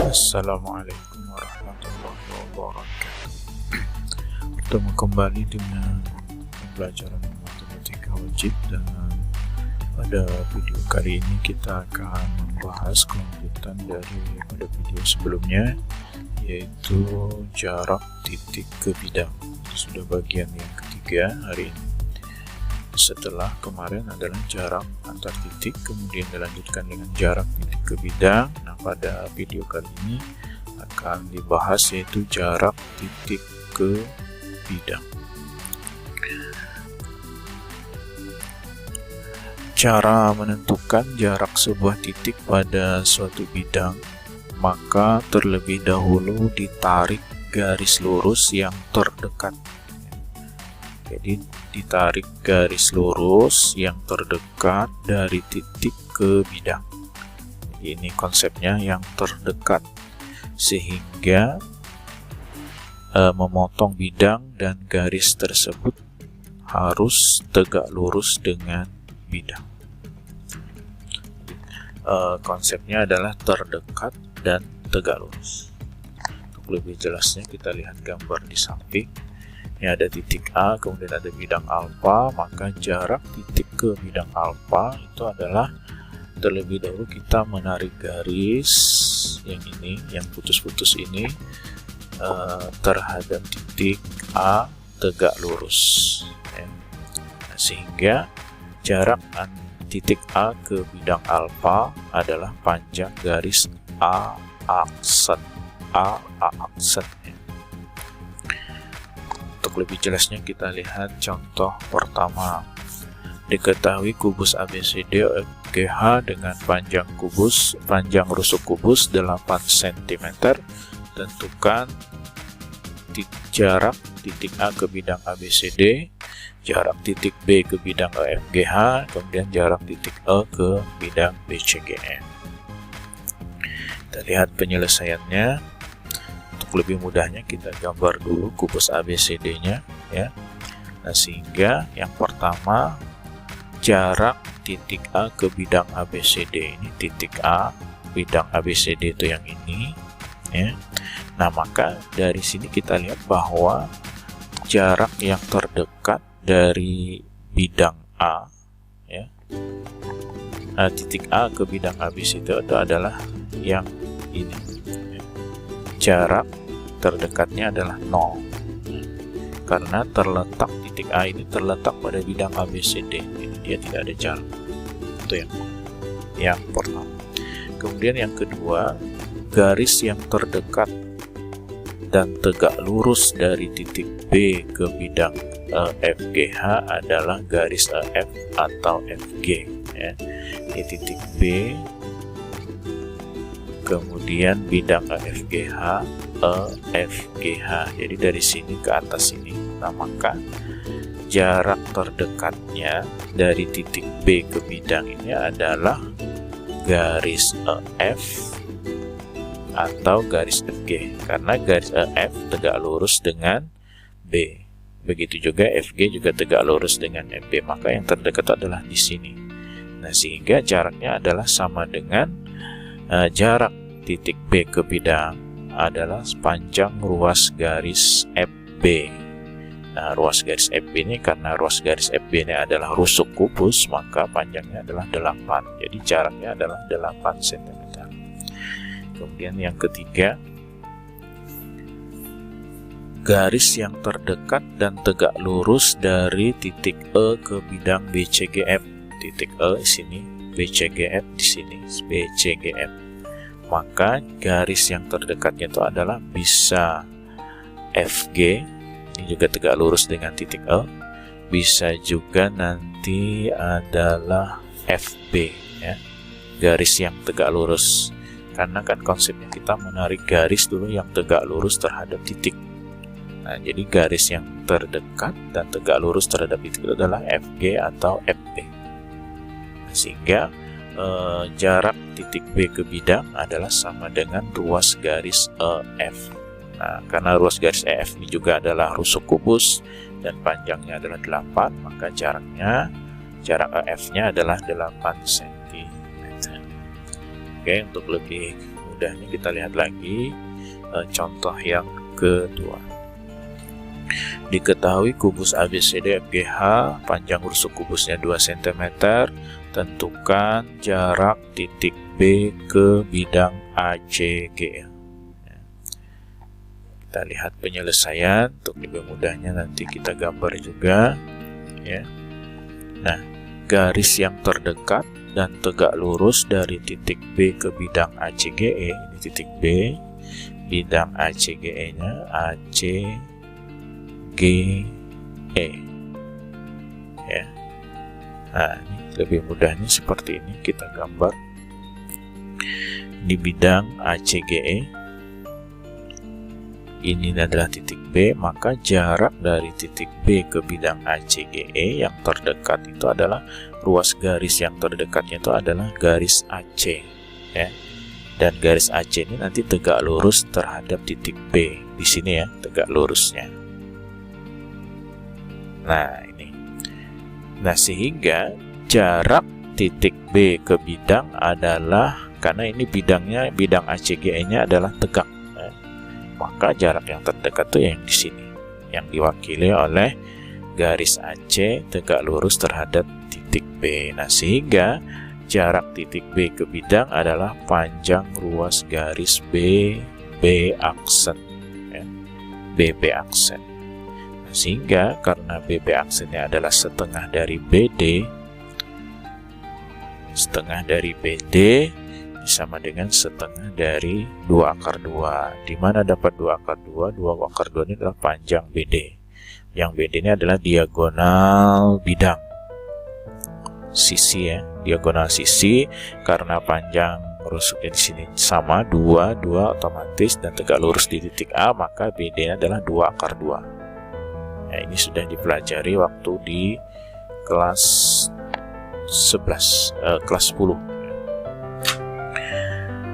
Assalamualaikum warahmatullahi wabarakatuh. Bertemu kembali dengan pembelajaran matematika wajib, dan pada video kali ini kita akan membahas kelanjutan dari pada video sebelumnya, yaitu jarak titik ke bidang. Sudah bagian yang ketiga hari ini. Setelah kemarin adalah jarak antar titik, kemudian dilanjutkan dengan jarak titik ke bidang. Nah, pada video kali ini akan dibahas yaitu jarak titik ke bidang. Cara menentukan jarak sebuah titik pada suatu bidang, maka terlebih dahulu ditarik garis lurus yang terdekat. Jadi ditarik garis lurus yang terdekat dari titik ke bidang. Ini konsepnya yang terdekat, sehingga memotong bidang dan garis tersebut harus tegak lurus dengan bidang. Konsepnya adalah terdekat dan tegak lurus. Untuk lebih jelasnya kita lihat gambar di samping. Ini ada titik A, kemudian ada bidang alfa, maka jarak titik ke bidang alfa itu adalah terlebih dahulu kita menarik garis yang ini, yang putus-putus ini terhadap titik A tegak lurus. Sehingga jarak titik A ke bidang alfa adalah panjang garis A aksen. Untuk lebih jelasnya kita lihat contoh pertama. Diketahui kubus ABCD FGH dengan panjang rusuk kubus 8 cm. Tentukan jarak titik A ke bidang ABCD, jarak titik B ke bidang FGH, kemudian jarak titik E ke bidang BCGF. Kita lihat penyelesaiannya. Untuk lebih mudahnya kita gambar dulu kubus ABCD-nya, ya. Nah, sehingga yang pertama jarak titik A ke bidang ABCD, ini titik A, bidang ABCD itu yang ini, ya. Nah, maka dari sini kita lihat bahwa jarak yang terdekat dari bidang A, ya, titik A ke bidang ABCD itu adalah yang ini. Jarak terdekatnya adalah 0, karena terletak titik A ini terletak pada bidang ABCD. Ini dia tidak ada jarak. Itu yang pertama. Kemudian yang kedua, garis yang terdekat dan tegak lurus dari titik B ke bidang FGH adalah garis EF atau FG, ya. Di titik B, kemudian bidang EFGH, jadi dari sini ke atas ini. Nah, maka jarak terdekatnya dari titik B ke bidang ini adalah garis EF atau garis FG, karena garis EF tegak lurus dengan B. Begitu juga FG juga tegak lurus dengan FB, maka yang terdekat adalah di sini. Nah, sehingga jaraknya adalah sama dengan jarak titik B ke bidang adalah panjang ruas garis FB. Nah, ruas garis FB ini, karena ruas garis FB ini adalah rusuk kubus, maka panjangnya adalah 8. Jadi jaraknya adalah 8 cm. Kemudian yang ketiga, garis yang terdekat dan tegak lurus dari titik E ke bidang BCGF. Titik E di sini, BCGF di sini, BCGF. Maka garis yang terdekatnya itu adalah bisa FG, ini juga tegak lurus dengan titik E, bisa juga nanti adalah FB, ya, garis yang tegak lurus. Karena kan konsepnya kita menarik garis dulu yang tegak lurus terhadap titik. Nah, jadi garis yang terdekat dan tegak lurus terhadap titik itu adalah FG atau FB. Sehingga jarak titik B ke bidang adalah sama dengan ruas garis EF. Nah, karena ruas garis EF ini juga adalah rusuk kubus dan panjangnya adalah 8, maka jarak EF-nya adalah 8 cm. Oke, untuk lebih mudahnya kita lihat lagi contoh yang kedua. Diketahui kubus ABCD FGH panjang rusuk kubusnya 2 cm, tentukan jarak titik B ke bidang ACG. Kita lihat penyelesaian, untuk lebih mudahnya nanti kita gambar juga ya. Nah, garis yang terdekat dan tegak lurus dari titik B ke bidang ACGE, ini titik B, bidang ACGE-nya ACGE ya. Nah, ini lebih mudahnya seperti ini, kita gambar di bidang ACGE. Ini adalah titik B, maka jarak dari titik B ke bidang ACGE yang terdekat itu adalah ruas garis yang terdekatnya itu adalah garis AC ya. Dan garis AC ini nanti tegak lurus terhadap titik B di sini ya, tegak lurusnya. Nah, ini. Nah, sehingga jarak titik B ke bidang adalah, karena ini bidangnya, bidang ACGE-nya adalah tegak, maka jarak yang terdekat tuh yang di sini, yang diwakili oleh garis AC tegak lurus terhadap titik B. Nah, sehingga jarak titik B ke bidang adalah panjang ruas garis BB aksen ya. BB aksen. Nah, sehingga karena BB aksennya adalah setengah dari BD, setengah dari BD sama dengan setengah dari 2 akar 2. Di mana dapat 2 akar 2? 2 akar 2 ini adalah panjang BD. Yang BD ini adalah diagonal bidang. Sisi ya, diagonal sisi, karena panjang rusuknya di sini sama 2 otomatis dan tegak lurus di titik A, maka BD adalah 2 akar 2. Nah, ini sudah dipelajari waktu di kelas 10.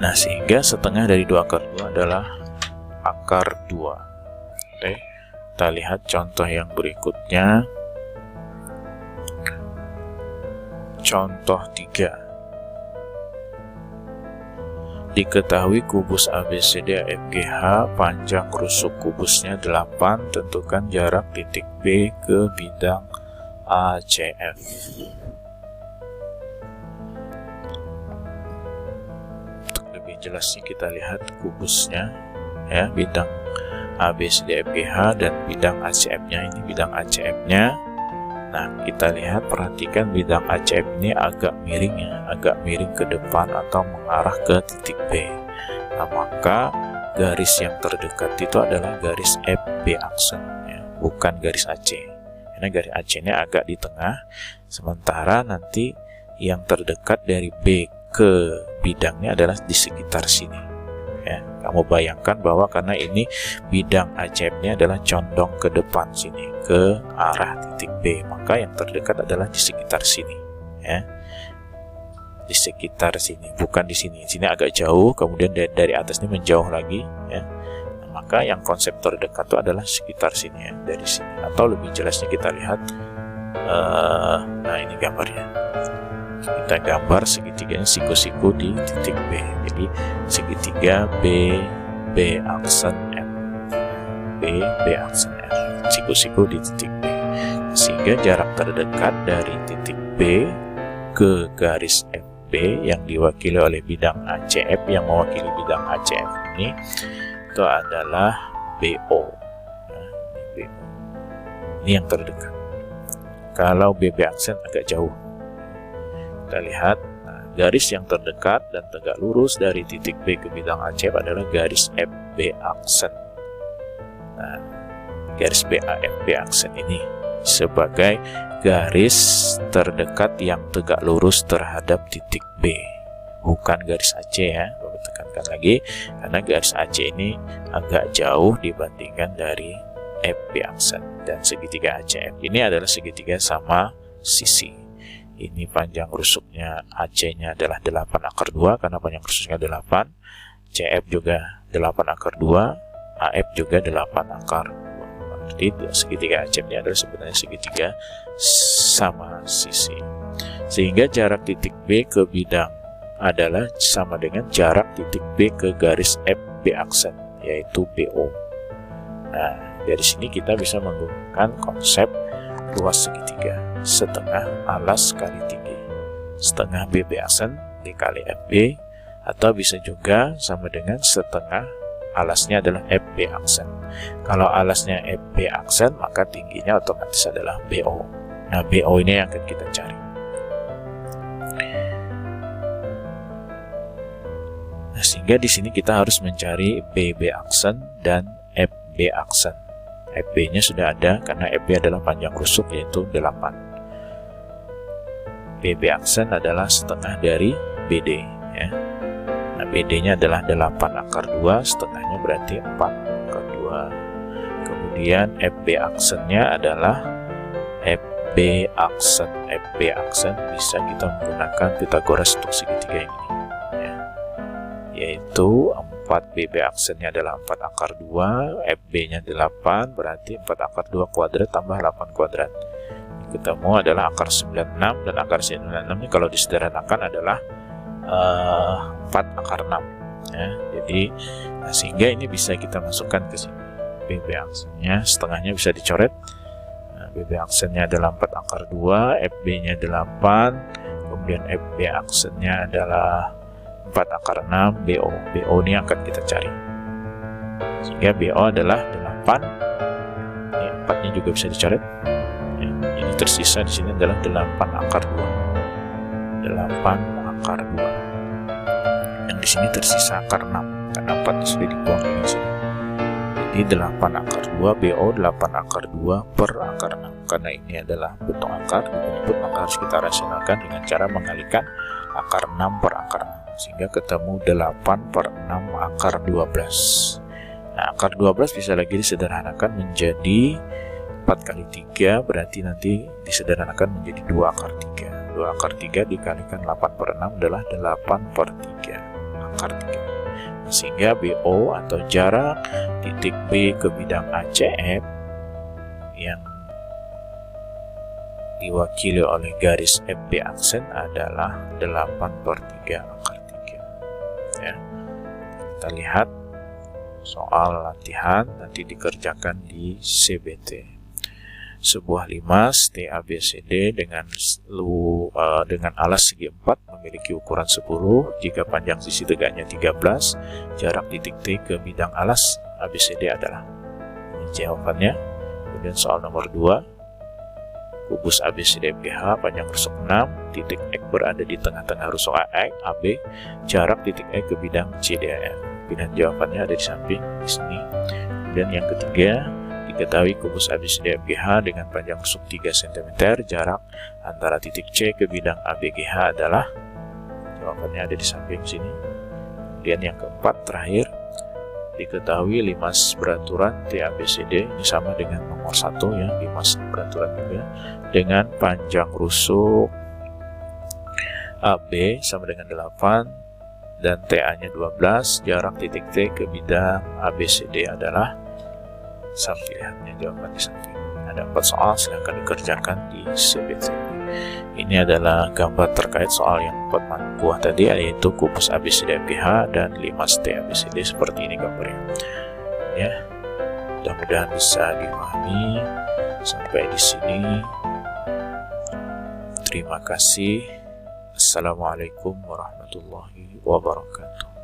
Nah, sehingga setengah dari 2 akar 2 adalah akar 2. Oke, kita lihat contoh yang berikutnya. Contoh 3. Diketahui kubus ABCD FGH panjang rusuk kubusnya 8, tentukan jarak titik B ke bidang ACF. Jelasnya kita lihat kubusnya ya, bidang ABCD FGH dan bidang ACF-nya, ini bidang ACF-nya. Nah, kita lihat, perhatikan bidang ACF ini agak miring ya, agak miring ke depan atau mengarah ke titik B. Nah, maka garis yang terdekat itu adalah garis FB aksen ya, bukan garis AC. Karena garis AC-nya agak di tengah, sementara nanti yang terdekat dari B ke bidangnya adalah di sekitar sini ya. Kamu bayangkan bahwa karena ini bidang ACF-nya adalah condong ke depan sini, ke arah titik B, maka yang terdekat adalah di sekitar sini ya, di sekitar sini, bukan di sini. Sini agak jauh, kemudian dari atas ini menjauh lagi ya. Nah, maka yang konsep terdekat itu adalah sekitar sini ya, dari sini. Atau lebih jelasnya kita lihat, nah ini gambarnya. Kita gambar segitiganya siku-siku di titik B. Jadi segitiga B aksen F, B aksen F, siku-siku di titik B. Sehingga jarak terdekat dari titik B ke garis FB yang diwakili oleh bidang ACF, yang mewakili bidang ACF ini, itu adalah BO. Nah, BO. Ini yang terdekat. Kalau BB aksen agak jauh. Kita lihat, nah, garis yang terdekat dan tegak lurus dari titik B ke bidang ACF adalah garis FB aksen. Nah, garis BAFB aksen ini sebagai garis terdekat yang tegak lurus terhadap titik B, bukan garis AC ya. Saya tekankan lagi, karena garis AC ini agak jauh dibandingkan dari FB aksen. Dan segitiga ACF ini adalah segitiga sama sisi. Ini panjang rusuknya AC-nya adalah 8 akar 2, karena panjang rusuknya 8. CF juga 8 akar 2, AF juga 8 akar 2. Berarti segitiga ACF ini adalah sebenarnya segitiga sama sisi. Sehingga jarak titik B ke bidang adalah sama dengan jarak titik B ke garis FB aksen, yaitu BO. Nah, dari sini kita bisa menggunakan konsep luas segitiga, setengah alas kali tinggi, setengah BB aksen dikali FB, atau bisa juga sama dengan setengah alasnya adalah FB aksen. Kalau alasnya FB aksen, maka tingginya otomatis adalah BO. Nah, BO ini yang akan kita cari. Nah, sehingga di sini kita harus mencari BB aksen dan FB aksen. FB-nya sudah ada karena FB adalah panjang rusuk, yaitu 8. BB aksen adalah setengah dari BD, ya. Nah, BD-nya adalah 8 akar 2, setengahnya berarti 4 akar 2. Kemudian FB aksennya adalah FB aksen. FB aksen bisa kita menggunakan Pythagoras untuk segitiga ini, ya. Yaitu 4 BB aksennya adalah 4 akar 2, FB-nya 8, berarti 4 akar 2 kuadrat tambah 8 kuadrat. Ketemu adalah akar 96, dan akar 96 ini kalau disederhanakan adalah 4 akar 6, ya. Jadi sehingga ini bisa kita masukkan ke sini. BB aksennya setengahnya bisa dicoret. Nah, BB aksennya adalah 4 akar 2, FB-nya 8, kemudian FB aksennya adalah 4 akar 6, BO. BO ini akan kita cari. Sehingga BO adalah 8. Ini 4-nya juga bisa dicoret. Ya, ini tersisa di sini adalah 8 akar 2. 8 akar 2. Dan di sini tersisa akar 6 karena 4 sudah dibuang di sini. Jadi 8 akar 2 BO 8 akar 2 per akar 6. Karena ini adalah bentuk akar dibentuk, maka harus kita rasionalkan dengan cara mengalihkan akar 6 per akar 6. Sehingga ketemu 8 per 6 akar 12. Nah, akar 12 bisa lagi disederhanakan menjadi 4 kali 3, berarti nanti disederhanakan menjadi 2 akar 3. 2 akar 3 dikalikan 8 per 6 adalah 8 per 3 akar 3. Nah, sehingga BO atau jarak titik B ke bidang ACF yang diwakili oleh garis FB aksen adalah 8 per 3 akar 3. Ya. Kita lihat soal latihan nanti dikerjakan di CBT. Sebuah limas TABCD dengan alas segi 4 memiliki ukuran 10 jika panjang sisi tegaknya 13, jarak titik T ke bidang alas ABCD adalah. Ini jawabannya. Kemudian soal nomor 2, kubus ABCD FGH panjang rusuk 6, titik X berada di tengah-tengah rusuk AB, jarak titik E ke bidang CDAF. Pilihan jawabannya ada di samping di sini. Kemudian yang ketiga, diketahui kubus ABCD FGH dengan panjang rusuk 3 cm, jarak antara titik C ke bidang ABGH adalah. Jawabannya ada di samping sini. Kemudian yang keempat terakhir, diketahui limas beraturan TABCD ini sama dengan nomor 1, ya, limas beraturan juga dengan panjang rusuk AB sama dengan 8 dan TA-nya 12, jarak titik T ke bidang ABCD adalah. Sama pilihannya jawaban di samping. Ada 4 soal, silahkan dikerjakan di CBT. Ini adalah gambar terkait soal yang 4 buah tadi, yaitu kubus ABCD FGH dan limas TABCD. Seperti ini gambarnya. Ya, mudah-mudahan bisa dipahami. Sampai di sini. Terima kasih. Assalamualaikum warahmatullahi wabarakatuh.